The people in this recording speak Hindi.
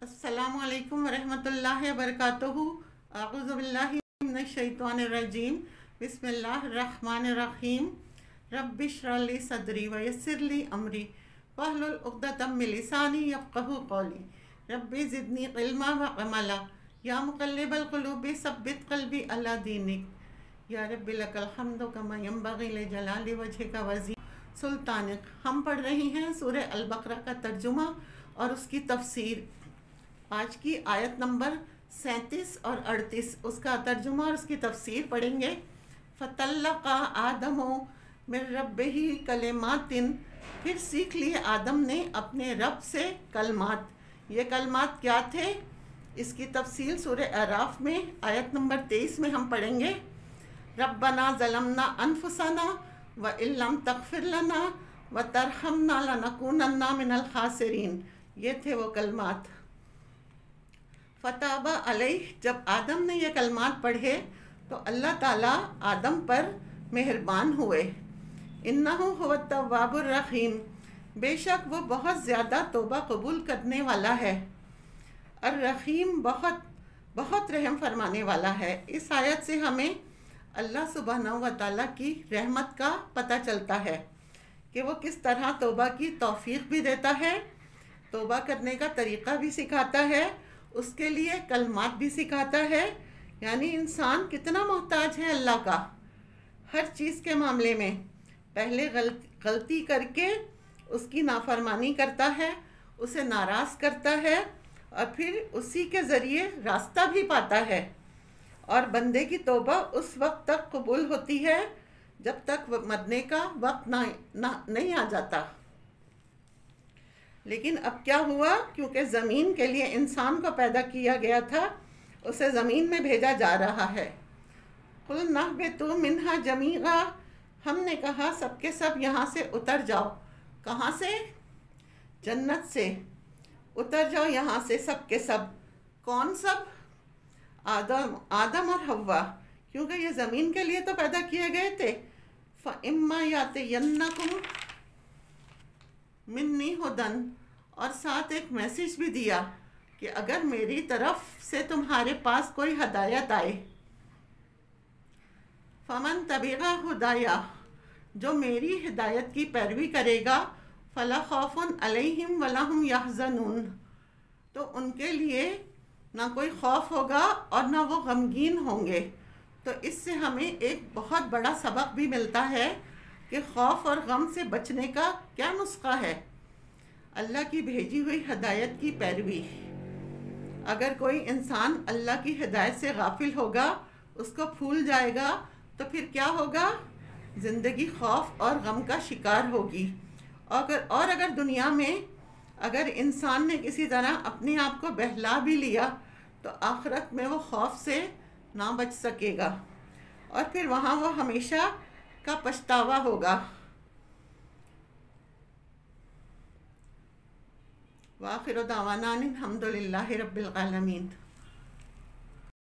अस्सलामु अलैकुम वरहमतुल्लाहि वबरकातुहू। अऊज़ु बिल्लाहि मिनश शैतानिर रजीम। बिस्मिल्लाहिर रहमानिर रहीम। रब्बि इश्रह ली सदरी व यस्सिर ली अमरी वहलुल उक़दतम मिन लिसानी यफ़क़हू क़ौली। रब्बि ज़िदनी इल्मा व अमला या मुक़ल्लिबल क़ुलूबि सब्बित क़ल्बी अला दीनिक या रब्बि लकल हम्दु कमा यंबग़ी लिजलालि वजहिका वज़ी सुल्तानिक। हम पढ़ रही हैं सूरह अल बक़रा का तर्जुमा और उसकी तफसीर। आज की आयत नंबर 37 और 38 उसका तर्जुमा और उसकी तफसीर पढ़ेंगे। फ़तल्लक़ा आदमो मिन रब्बिही कलिमातिन, फिर सीख लिए आदम ने अपने रब से कलमात। ये कलमात क्या थे, इसकी तफसील सूरह अराफ में आयत नंबर 23 में हम पढ़ेंगे। रब्बना ज़लमना अनफुसना व इल्लम तग़फ़िर लना व तरहमना लनकूनन्ना मिनल ख़ासिरीन। ये थे वो कलमात। फ़ताबा अलैह, जब आदम ने ये कलमात पढ़े तो अल्लाह ताला आदम पर मेहरबान हुए। इन्नहु हुवा तव्वाबुर रहीम, बेशक वो बहुत ज़्यादा तौबा कबूल करने वाला है। और रहीम, बहुत बहुत रहम फरमाने वाला है। इस आयत से हमें अल्लाह सुब्हानहू व तआला की रहमत का पता चलता है कि वो किस तरह तौबा की तौफीक भी देता है, तौबा करने का तरीक़ा भी सिखाता है, उसके लिए कलमात भी सिखाता है। यानी इंसान कितना मोहताज है अल्लाह का हर चीज़ के मामले में। पहले गलती करके उसकी नाफरमानी करता है, उसे नाराज़ करता है और फिर उसी के ज़रिए रास्ता भी पाता है। और बंदे की तौबा उस वक्त तक कबूल होती है जब तक मरने का वक्त नहीं आ जाता। लेकिन अब क्या हुआ, क्योंकि ज़मीन के लिए इंसान को पैदा किया गया था, उसे ज़मीन में भेजा जा रहा है। कुल नहबितु मिन्हा जमीआ, हमने कहा सबके सब यहाँ से उतर जाओ। कहाँ से? जन्नत से उतर जाओ यहाँ से सबके सब। कौन सब? आदम और हव्वा, क्योंकि ये ज़मीन के लिए तो पैदा किए गए थे। फ़इम्मा यातियन्नकुम मिन्नी हुदन, और साथ एक मैसेज भी दिया कि अगर मेरी तरफ से तुम्हारे पास कोई हदायत आए, फ़मन तबिगा हुदाया, जो मेरी हिदायत की पैरवी करेगा, फ़ला खौफ़ुन अलैहिम वला हुम यहज़नून, तो उनके लिए ना कोई खौफ होगा और ना वो गमगीन होंगे। तो इससे हमें एक बहुत बड़ा सबक भी मिलता है कि खौफ और गम से बचने का क्या नुस्खा है। अल्लाह की भेजी हुई हिदायत की पैरवी। अगर कोई इंसान अल्लाह की हिदायत से गाफिल होगा, उसको भूल जाएगा, तो फिर क्या होगा? ज़िंदगी खौफ और गम का शिकार होगी। और अगर दुनिया में अगर इंसान ने किसी तरह अपने आप को बहला भी लिया तो आखिरत में वो खौफ से ना बच सकेगा और फिर वहाँ वो हमेशा का पछतावा होगा। वाखिर दावाना अनिल हम्दुलिल्लाहि रब्बिल आलमीन।